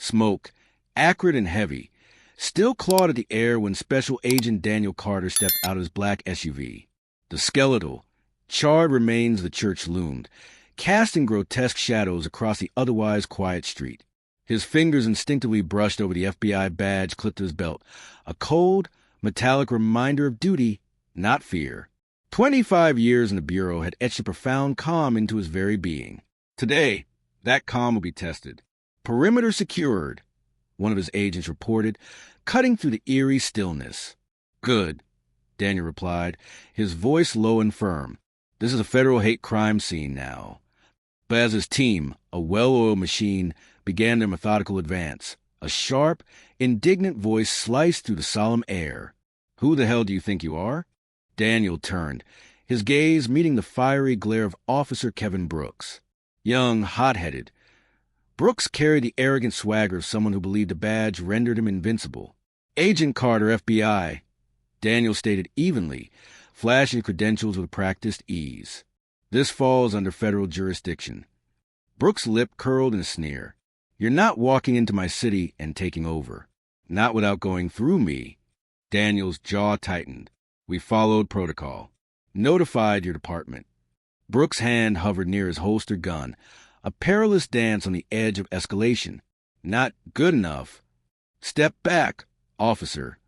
Smoke, acrid and heavy, still clawed at the air when Special Agent Daniel Carter stepped out of his black SUV. The skeletal, charred remains of the church loomed, casting grotesque shadows across the otherwise quiet street. His fingers instinctively brushed over the FBI badge clipped to his belt, a cold, metallic reminder of duty, not fear. 25 years in the Bureau had etched a profound calm into his very being. Today, that calm will be tested. Perimeter secured, one of his agents reported, cutting through the eerie stillness. Good, Daniel replied, his voice low and firm. This is a federal hate crime scene now. But as his team, a well-oiled machine, began their methodical advance, a sharp, indignant voice sliced through the solemn air. Who the hell do you think you are? Daniel turned, his gaze meeting the fiery glare of Officer Kevin Brooks. Young, hot-headed, Brooks carried the arrogant swagger of someone who believed a badge rendered him invincible. Agent Carter, FBI, Daniel stated evenly, flashing credentials with practiced ease. This falls under federal jurisdiction. Brooks' lip curled in a sneer. You're not walking into my city and taking over. Not without going through me. Daniel's jaw tightened. We followed protocol. Notified your department. Brooks' hand hovered near his holstered gun, a perilous dance on the edge of escalation. Not good enough. Step back, officer,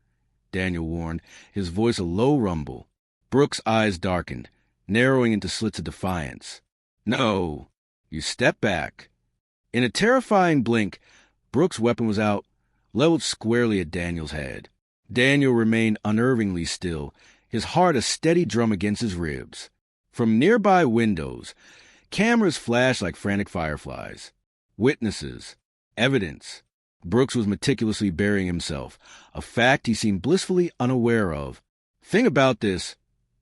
Daniel warned, his voice a low rumble. Brooks' eyes darkened, narrowing into slits of defiance. No, you step back. In a terrifying blink, Brooks' weapon was out, leveled squarely at Daniel's head. Daniel remained unnervingly still, his heart a steady drum against his ribs. From nearby windows, cameras flashed like frantic fireflies. Witnesses. Evidence. Brooks was meticulously burying himself, a fact he seemed blissfully unaware of. Thing about this,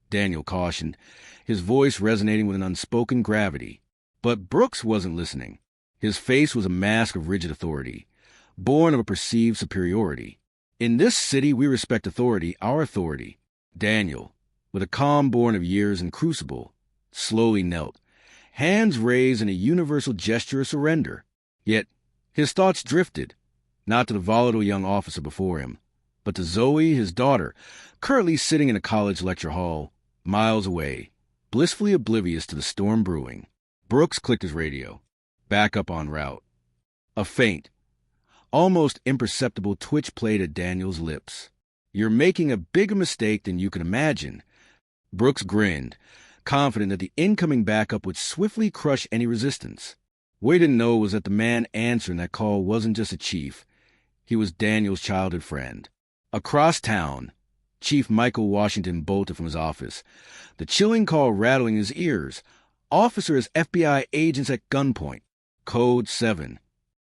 Daniel cautioned, his voice resonating with an unspoken gravity. But Brooks wasn't listening. His face was a mask of rigid authority, born of a perceived superiority. In this city, we respect authority, our authority. Daniel, with a calm born of years and crucible, slowly knelt, hands raised in a universal gesture of surrender. Yet his thoughts drifted, not to the volatile young officer before him, but to Zoe, his daughter, currently sitting in a college lecture hall, miles away, blissfully oblivious to the storm brewing. Brooks clicked his radio, back up en route. A faint, almost imperceptible twitch played at Daniel's lips. You're making a bigger mistake than you can imagine. Brooks grinned, confident that the incoming backup would swiftly crush any resistance. What he didn't know was that the man answering that call wasn't just a chief. He was Daniel's childhood friend. Across town, Chief Michael Washington bolted from his office, the chilling call rattling in his ears. Officers, FBI agents at gunpoint. Code 7.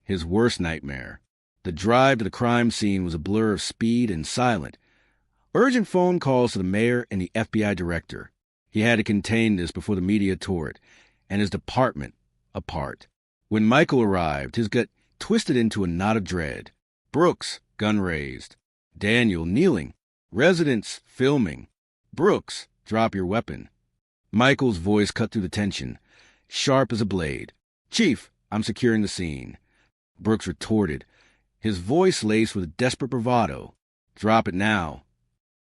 His worst nightmare. The drive to the crime scene was a blur of speed and silent. Urgent phone calls to the mayor and the FBI director. He had to contain this before the media tore it, and his department apart. When Michael arrived, his gut twisted into a knot of dread. Brooks, gun raised. Daniel, kneeling. Residents, filming. Brooks, drop your weapon. Michael's voice cut through the tension, sharp as a blade. Chief, I'm securing the scene. Brooks retorted, his voice laced with desperate bravado. Drop it now.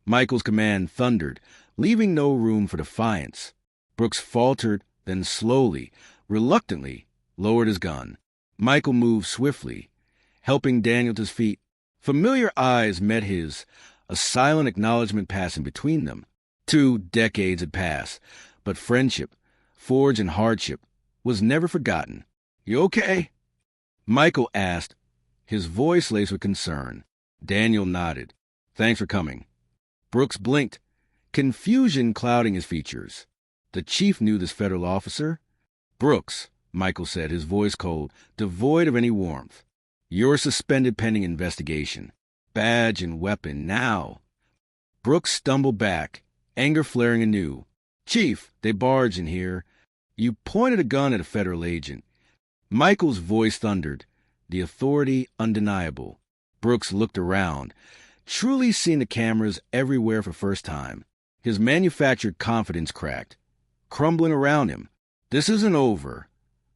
Michael's command thundered, leaving no room for defiance. Brooks faltered, then slowly, reluctantly, lowered his gun. Michael moved swiftly, helping Daniel to his feet. Familiar eyes met his, a silent acknowledgement passing between them. 2 decades had passed, but friendship, forged in hardship, was never forgotten. You okay? Michael asked, his voice laced with concern. Daniel nodded. Thanks for coming. Brooks blinked, confusion clouding his features. The chief knew this federal officer. Brooks, Michael said, his voice cold, devoid of any warmth. You're suspended pending investigation. Badge and weapon now. Brooks stumbled back, anger flaring anew. Chief, they barged in here. You pointed a gun at a federal agent. Michael's voice thundered, the authority undeniable. Brooks looked around, truly seeing the cameras everywhere for first time. His manufactured confidence cracked, crumbling around him. This isn't over,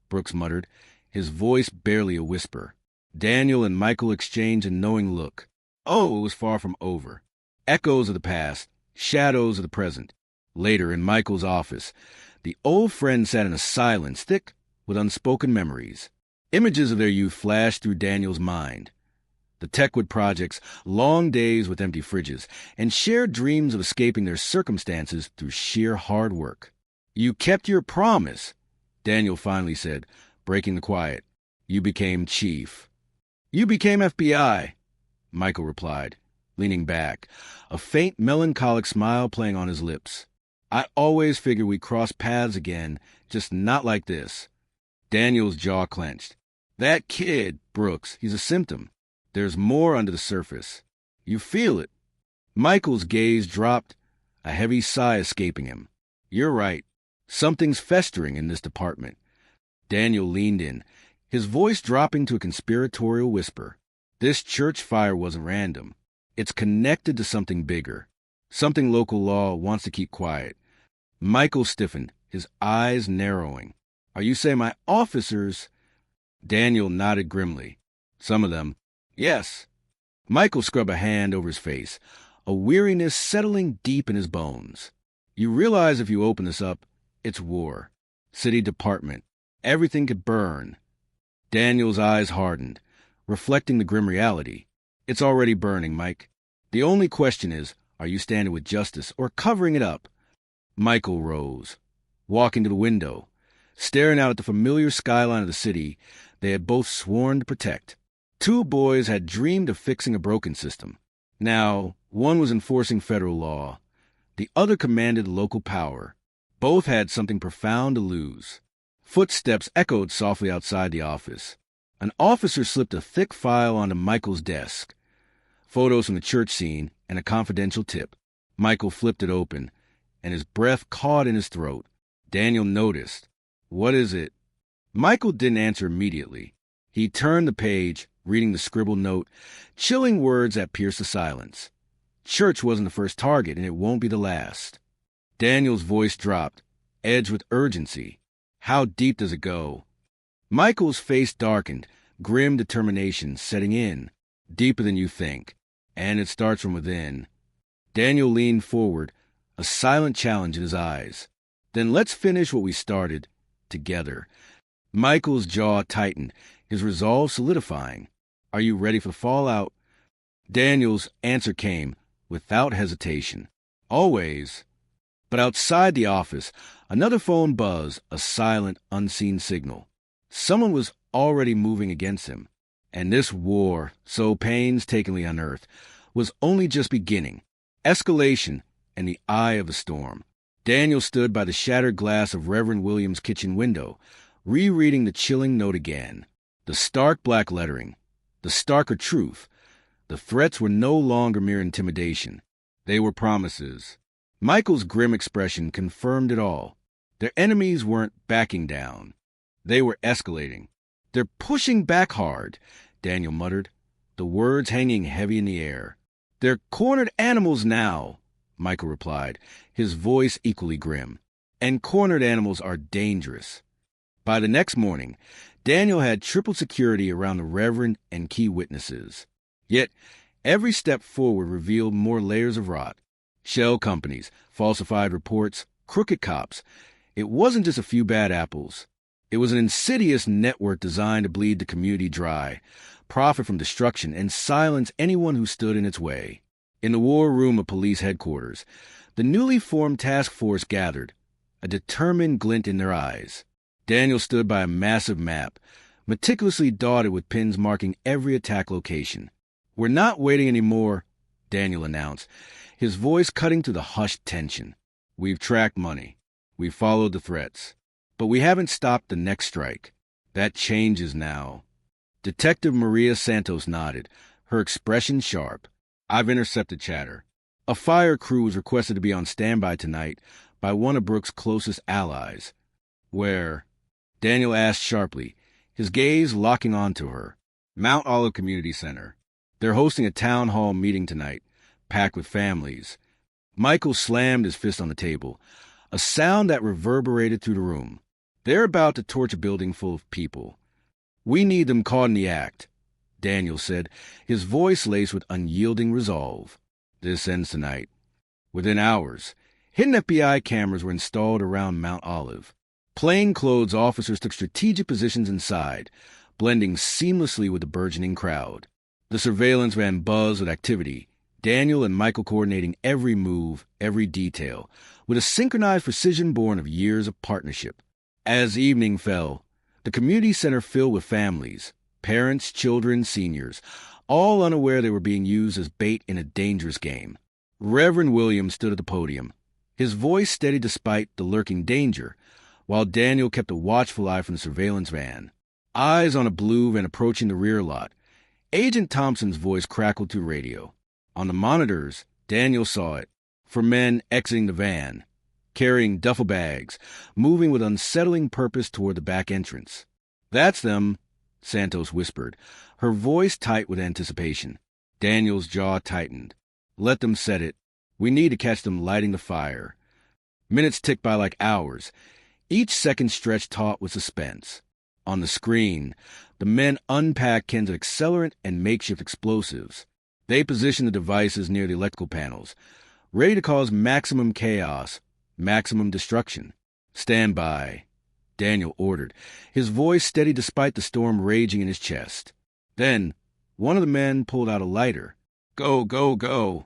Brooks muttered, his voice barely a whisper. Daniel and Michael exchanged a knowing look. Oh, it was far from over. Echoes of the past, shadows of the present. Later, in Michael's office, the old friend sat in a silence thick with unspoken memories. Images of their youth flashed through Daniel's mind. The Techwood projects, long days with empty fridges, and shared dreams of escaping their circumstances through sheer hard work. "You kept your promise," Daniel finally said, breaking the quiet. "You became chief." "You became FBI," Michael replied, leaning back, a faint melancholic smile playing on his lips. "I always figured we'd cross paths again, just not like this." Daniel's jaw clenched. "That kid, Brooks, he's a symptom. There's more under the surface. You feel it." Michael's gaze dropped, a heavy sigh escaping him. "You're right. Something's festering in this department." Daniel leaned in, his voice dropping to a conspiratorial whisper. "This church fire wasn't random. It's connected to something bigger, something local law wants to keep quiet." Michael stiffened, his eyes narrowing. "Are you saying my officers—" Daniel nodded grimly. "Some of them. Yes." Michael scrubbed a hand over his face, a weariness settling deep in his bones. "You realize if you open this up, it's war. City department. Everything could burn." Daniel's eyes hardened, reflecting the grim reality. "It's already burning, Mike. The only question is, are you standing with justice or covering it up?" Michael rose, walking to the window, staring out at the familiar skyline of the city they had both sworn to protect. Two boys had dreamed of fixing a broken system. Now, one was enforcing federal law. The other commanded local power. Both had something profound to lose. Footsteps echoed softly outside the office. An officer slipped a thick file onto Michael's desk. Photos from the church scene and a confidential tip. Michael flipped it open, and his breath caught in his throat. Daniel noticed. "What is it?" Michael didn't answer immediately. He turned the page, reading the scribbled note, chilling words that pierced the silence. "Church wasn't the first target, and it won't be the last." Daniel's voice dropped, edged with urgency. "How deep does it go?" Michael's face darkened, grim determination setting in. "Deeper than you think, and it starts from within." Daniel leaned forward, a silent challenge in his eyes. "Then let's finish what we started, together." Michael's jaw tightened, his resolve solidifying. "Are you ready for the fallout?" Daniel's answer came, without hesitation. "Always." But outside the office, another phone buzzed, a silent, unseen signal. Someone was already moving against him. And this war, so painstakingly unearthed, was only just beginning. Escalation in the eye of the storm. Daniel stood by the shattered glass of Reverend Williams' kitchen window, rereading the chilling note again. The stark black lettering, the starker truth. The threats were no longer mere intimidation. They were promises. Michael's grim expression confirmed it all. Their enemies weren't backing down. They were escalating. "They're pushing back hard," Daniel muttered, the words hanging heavy in the air. "They're cornered animals now," Michael replied, his voice equally grim. "And cornered animals are dangerous." By the next morning, Daniel had triple security around the Reverend and key witnesses. Yet, every step forward revealed more layers of rot. Shell companies, falsified reports, crooked cops. It wasn't just a few bad apples. It was an insidious network designed to bleed the community dry, profit from destruction, and silence anyone who stood in its way. In the war room of police headquarters, the newly formed task force gathered, a determined glint in their eyes. Daniel stood by a massive map, meticulously dotted with pins marking every attack location. "We're not waiting anymore," Daniel announced, his voice cutting through the hushed tension. "We've tracked money. We've followed the threats. But we haven't stopped the next strike. That changes now." Detective Maria Santos nodded, her expression sharp. "I've intercepted chatter. A fire crew was requested to be on standby tonight by one of Brooks' closest allies." "Where?" Daniel asked sharply, his gaze locking onto her. "Mount Olive Community Center. They're hosting a town hall meeting tonight, packed with families." Michael slammed his fist on the table, a sound that reverberated through the room. "They're about to torch a building full of people. We need them caught in the act. Daniel said, his voice laced with unyielding resolve. "This ends tonight." Within hours, hidden FBI cameras were installed around Mount Olive. Plainclothes officers took strategic positions inside, blending seamlessly with the burgeoning crowd. The surveillance van buzzed with activity, Daniel and Michael coordinating every move, every detail, with a synchronized precision born of years of partnership. As evening fell, the community center filled with families, parents, children, seniors, all unaware they were being used as bait in a dangerous game. Reverend Williams stood at the podium, his voice steady despite the lurking danger, while Daniel kept a watchful eye from the surveillance van. Eyes on a blue van approaching the rear lot, Agent Thompson's voice crackled through radio. On the monitors, Daniel saw it. 4 men exiting the van, carrying duffel bags, moving with unsettling purpose toward the back entrance. "That's them," Santos whispered, her voice tight with anticipation. Daniel's jaw tightened. "Let them set it. We need to catch them lighting the fire." Minutes ticked by like hours, each second stretched taut with suspense. On the screen, the men unpacked cans of accelerant and makeshift explosives. They positioned the devices near the electrical panels, ready to cause maximum chaos, maximum destruction. "Stand by," Daniel ordered, his voice steady despite the storm raging in his chest. Then, one of the men pulled out a lighter. "Go, go, go."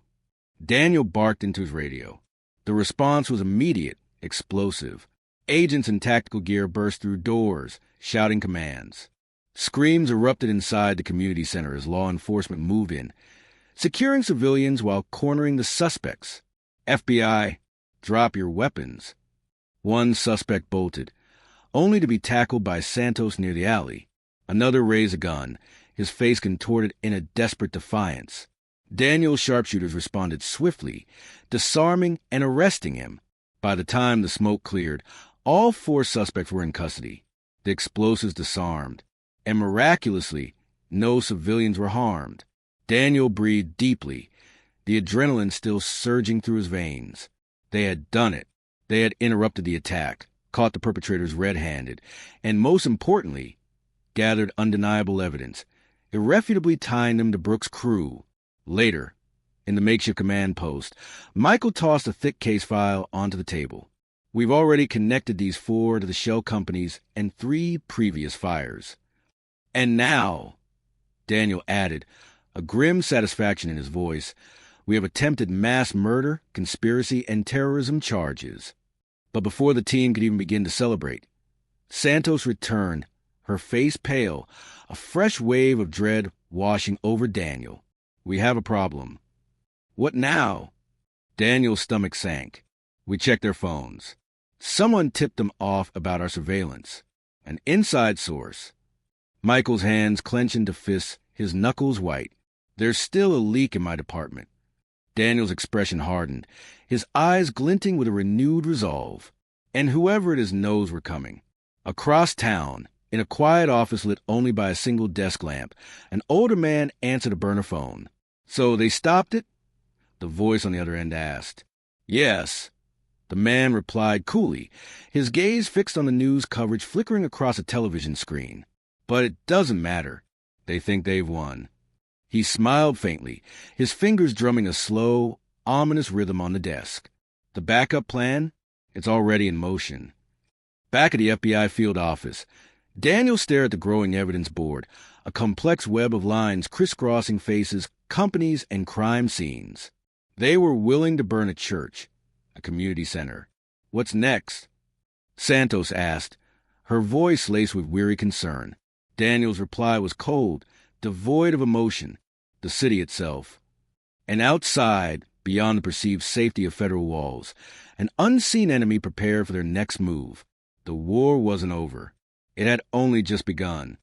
Daniel barked into his radio. The response was immediate, explosive. Agents in tactical gear burst through doors, shouting commands. Screams erupted inside the community center as law enforcement moved in, securing civilians while cornering the suspects. "FBI, drop your weapons." One suspect bolted, only to be tackled by Santos near the alley. Another raised a gun, his face contorted in a desperate defiance. Daniel's sharpshooters responded swiftly, disarming and arresting him. By the time the smoke cleared, all 4 suspects were in custody, the explosives disarmed, and miraculously, no civilians were harmed. Daniel breathed deeply, the adrenaline still surging through his veins. They had done it. They had interrupted the attack, caught the perpetrators red-handed, and most importantly, gathered undeniable evidence, irrefutably tying them to Brooks' crew. Later, in the makeshift command post, Michael tossed a thick case file onto the table. "We've already connected these 4 to the shell companies and 3 previous fires. And now," Daniel added, a grim satisfaction in his voice, "we have attempted mass murder, conspiracy, and terrorism charges." But before the team could even begin to celebrate, Santos returned, her face pale, a fresh wave of dread washing over Daniel. "We have a problem." "What now?" Daniel's stomach sank. "We checked their phones. Someone tipped them off about our surveillance. An inside source." Michael's hands clenched into fists, his knuckles white. "There's still a leak in my department." Daniel's expression hardened, his eyes glinting with a renewed resolve. And whoever it is knows we're coming. Across town, in a quiet office lit only by a single desk lamp, an older man answered a burner phone. "So they stopped it?" the voice on the other end asked. "Yes." The man replied coolly, his gaze fixed on the news coverage flickering across a television screen. "But it doesn't matter. They think they've won." He smiled faintly, his fingers drumming a slow, ominous rhythm on the desk. "The backup plan? It's already in motion." Back at the FBI field office, Daniel stared at the growing evidence board, a complex web of lines crisscrossing faces, companies, and crime scenes. They were willing to burn a church, a community center. "What's next?" Santos asked, her voice laced with weary concern. Daniel's reply was cold, devoid of emotion, the city itself. And outside, beyond the perceived safety of federal walls, an unseen enemy prepared for their next move. The war wasn't over. It had only just begun.